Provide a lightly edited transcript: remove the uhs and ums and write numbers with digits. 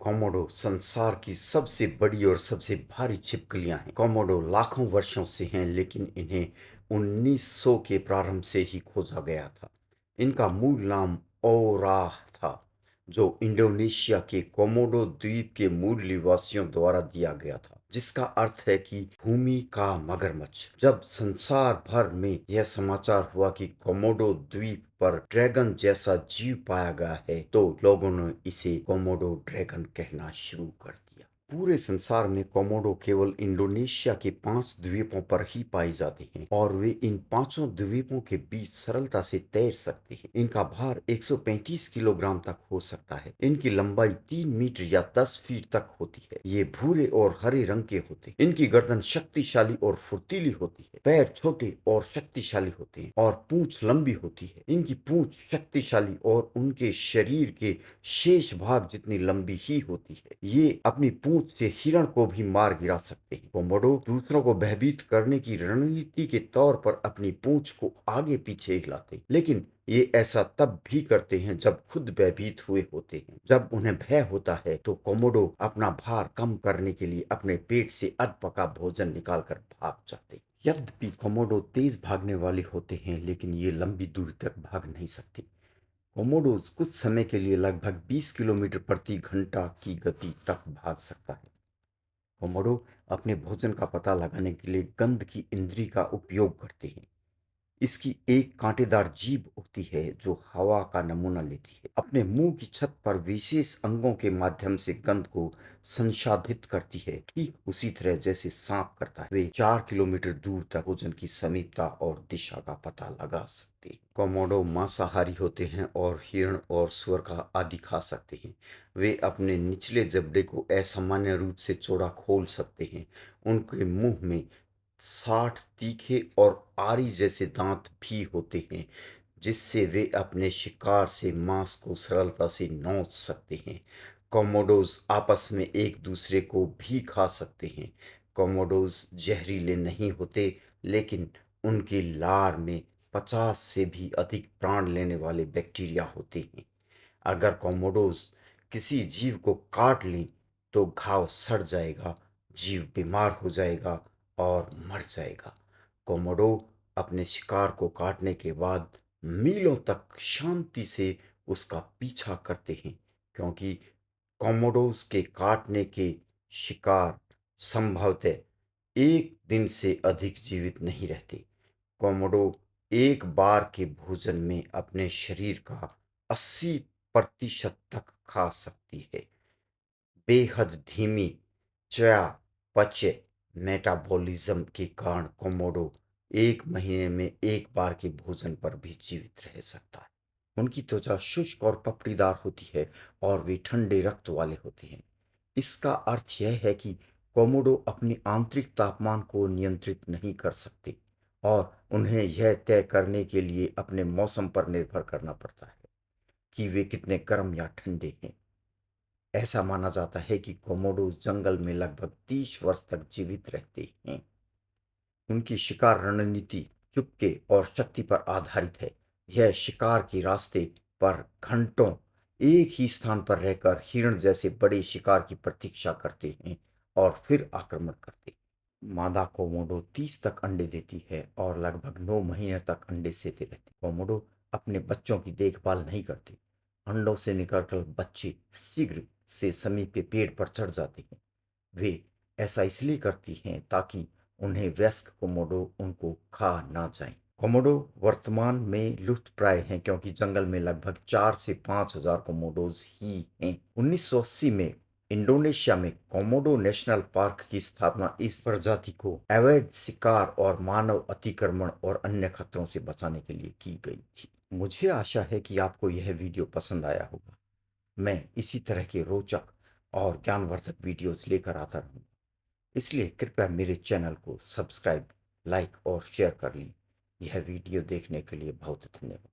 Komodo संसार की सबसे बड़ी और सबसे भारी छिपकलियां हैं। कोमोडो लाखों वर्षों से हैं, लेकिन इन्हें 1900 के प्रारंभ से ही खोजा गया था। इनका मूल नाम ओराह था, जो इंडोनेशिया के कोमोडो द्वीप के मूल निवासियों द्वारा दिया गया था, जिसका अर्थ है कि भूमि का मगरमच्छ। जब संसार भर में यह समाचार हुआ कि कोमोडो द्वीप पर ड्रैगन जैसा जीव पाया गया है, तो लोगों ने इसे कोमोडो ड्रैगन कहना शुरू कर दिया। पूरे संसार में कोमोडो केवल इंडोनेशिया के 5 द्वीपों पर ही पाई जाती हैं और वे इन पांचों द्वीपों के बीच सरलता से तैर सकती हैं। इनका भार 135 किलोग्राम तक हो सकता है। इनकी लंबाई 3 मीटर या 10 फीट तक होती है। ये भूरे और हरे रंग के होते हैं। इनकी गर्दन शक्तिशाली और फुर्तीली होती है। पैर छोटे और शक्तिशाली होते हैं और पूंछ लंबी होती है। इनकी पूंछ शक्तिशाली और उनके शरीर के शेष भाग जितनी लंबी ही होती है। ये अपनी पूंछ से हिरण को भी मार गिरा सकते हैं। कोमोडो दूसरों को भयभीत करने की रणनीति के तौर पर अपनी पूंछ को आगे पीछे हिलाते हैं, लेकिन ये ऐसा तब भी करते हैं जब खुद भयभीत हुए होते हैं। जब उन्हें भय होता है तो कोमोडो अपना भार कम करने के लिए अपने पेट से अधपका भोजन निकालकर भाग जाते हैं। यद्यपि कोमोडो तेज भागने वाले होते हैं, लेकिन ये लंबी दूरी तक भाग नहीं सकते। कोमोडोज कुछ समय के लिए लगभग 20 किलोमीटर प्रति घंटा की गति तक भाग सकता है। कोमोडो अपने भोजन का पता लगाने के लिए गंध की इंद्री का उपयोग करते हैं। इसकी एक कांटेदार जीभ होती है जो हवा का नमूना लेती है। अपने मुंह की छत पर विशेष अंगों के माध्यम से गंध को संसाधित करती है, ठीक उसी तरह जैसे सांप करता है। वे 4 किलोमीटर दूर तक भोजन की समीपता और दिशा का पता लगा सकते हैं। कोमोडो मांसाहारी होते हैं और हिरण और सुअर का आदि खा सकते हैं। वे अपने निचले जबड़े को असामान्य रूप से चौड़ा खोल सकते हैं। उनके मुंह में 60 तीखे और आरी जैसे दांत भी होते हैं, जिससे वे अपने शिकार से मांस को सरलता से नोच सकते हैं। कोमोडोज आपस में एक दूसरे को भी खा सकते हैं। कोमोडोज जहरीले नहीं होते, लेकिन उनकी लार में 50 से भी अधिक प्राण लेने वाले बैक्टीरिया होते हैं। अगर कोमोडोज किसी जीव को काट लें तो घाव सड़ जाएगा, जीव बीमार हो जाएगा और मर जाएगा। कोमोडो अपने शिकार को काटने के बाद मीलों तक शांति से उसका पीछा करते हैं, क्योंकि कोमोडोज के काटने के शिकार संभवतः एक दिन से अधिक जीवित नहीं रहते। कोमोडो एक बार के भोजन में अपने शरीर का 80% तक खा सकती है। बेहद धीमी चयापचय मेटाबॉलिज्म के कारण कोमोडो 1 महीने में एक बार के भोजन पर भी जीवित रह सकता है। उनकी त्वचा शुष्क और पपड़ीदार होती है और वे ठंडे रक्त वाले होते हैं। इसका अर्थ यह है कि कोमोडो अपने आंतरिक तापमान को नियंत्रित नहीं कर सकते और उन्हें यह तय करने के लिए अपने मौसम पर निर्भर करना पड़ता है कि वे कितने गर्म या ठंडे हैं। ऐसा माना जाता है कि कोमोडो जंगल में लगभग 30 वर्ष तक जीवित रहते हैं। उनकी शिकार रणनीति चुपके और शक्ति पर आधारित है। यह शिकार के रास्ते पर घंटों एक ही स्थान पर रहकर हिरण जैसे बड़े शिकार की प्रतीक्षा करते हैं और फिर आक्रमण करते हैं। मादा कोमोडो 30 तक अंडे देती है और लगभग 9 महीने तक अंडे सेते रहती है। कोमोडो अपने बच्चों की देखभाल नहीं करती। अंडों से निकलकर बच्चे शीघ्र से समीप के पेड़ पर चढ़ जाते हैं। वे ऐसा इसलिए करती हैं ताकि उन्हें वयस्क कोमोडो उनको खा ना जाएं। कोमोडो वर्तमान में लुप्तप्राय हैं, क्योंकि जंगल में लगभग 4 से 5,000 कोमोडोज ही हैं। 1980 में इंडोनेशिया में कोमोडो नेशनल पार्क की स्थापना इस प्रजाति को अवैध शिकार और मानव अतिक्रमण और अन्य खतरों से बचाने के लिए की गई थी। मुझे आशा है कि आपको यह वीडियो पसंद आया होगा। मैं इसी तरह के रोचक और ज्ञानवर्धक वीडियोस लेकर आता रहूँगा। इसलिए कृपया मेरे चैनल को सब्सक्राइब, लाइक और शेयर कर लें। यह वीडियो देखने के लिए बहुत धन्यवाद।